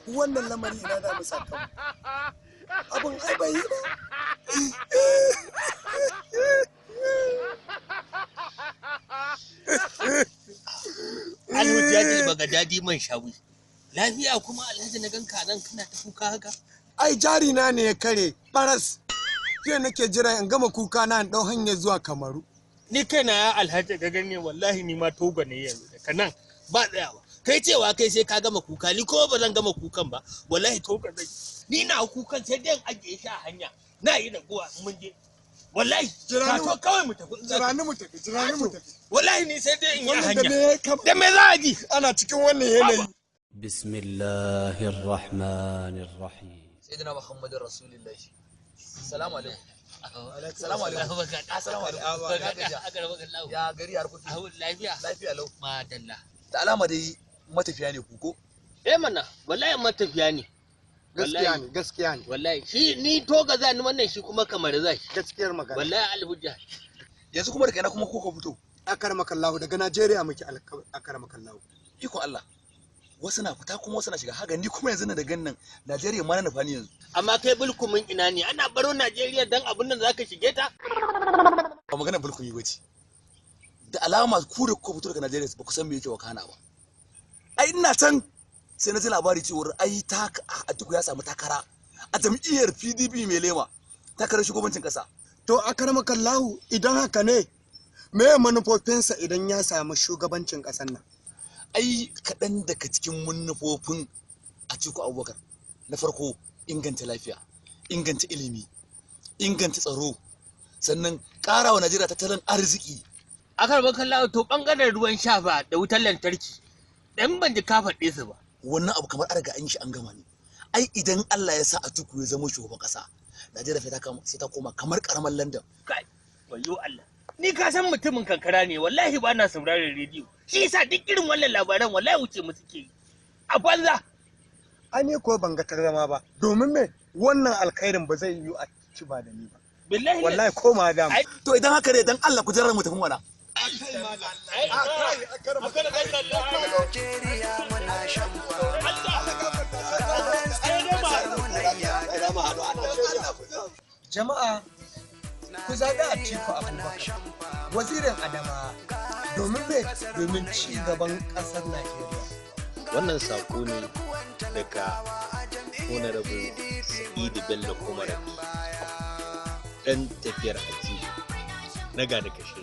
wannan lamari ina za mu saka mu abun ai bai yi ba Alhujjajil Bagadadi man shawi. Lafiya kuma Alhaji na ganka nan kana ta kuka haka? Ai jari na ne ya kare baras. Jiya nake jira in gama kuka na in dau hanyar zuwa Kamaru. Ni kaina ya Alhaji ga gane wallahi ni ma toga ne yanzu daga nan ba tsayawa. Kai cewa kai sai ka gama kuka ni ko ba zan gama kukan ba wallahi toga zai. Ni na kukan sai dai in ajiye shi a hanya. Na yi raguwa mun je. Wallahi ka kawai mu tafi. Jirani mu tafi. Wallahi ni sai dai in yi hanya. Da me za a ji? Ana cikin wannan yanayi. Bismillahir Rahmanir Rahim. Sayyidina Muhammadur Rasulullah. Assalamu alaikum. Assalamu alaikum. Assalamu alaikum. Ya gari har kuke? Lafiya. Lafiya lau. Madalla. Da alama dai matafiya ne ku ko? Mana wallahi matafiya ne. Gaskiya ne. Wallahi shi ni toga za ni wannan shi kuma kamar zai. Gaskiyar magana. Wallahi alhujja. Yanzu kuma daga ina kuma ko ka fito? Akarmakallahu daga Najeriya muke akarmakallahu. Iko Allah. Wasu na fita kuma wasu na shiga haka ni kuma yanzu na daga nan Najeriya ma na nufa ni yanzu. Amma kai bulkumin ina ne ana baro Najeriya dan abin nan zaka shige ta? Ba magana bulkumi bace. Da alama ku da ku fito daga Najeriya ba ku san me yake wakana ba. Ai ina can sai na ji labari cewa ai Atiku ya samu takara a jam'iyyar PDP mai lema takarar shugabancin kasa. To akarmakallahu idan haka ne me manufofinsa idan ya samu shugabancin kasar nan? Ai kaɗan daga cikin manufofin Atiku Abubakar na farko inganta lafiya, inganta ilimi, inganta tsaro, sannan ƙarawa Najeriya tattalin arziki. Akarmakallahu to bangaren ruwan sha ba da wutar lantarki dan ban ji ka faɗe su ba. Wannan abu kamar an riga an yi shi an gama ne. Ai idan Allah ya sa Atiku ya zama shugaban ƙasa, Najeriya sai ta koma kamar ƙaramar London. Kai, wayo Allah. Ni ka san mutumin kankara ne wallahi ba na sauraron rediyo. Shi yasa duk irin wannan labaran wallahi wuce mu suke yi. A banza. Ai ne ko ban ga tarzama ba. Domin me wannan alkhairin ba zai yi a ci ba da ni ba. Billahi wallahi ko ma da. To idan haka ne dan Allah ku jarrar mu tafi mana. Jama'a ku zaɓi Atiku Abubakar wazirin Adamawa domin ci gaban ƙasar Najeriya. Wannan saƙo ne daga Honorable Sa'idu Bello Komarabi ɗan tafiyar Atiku na gada kashe.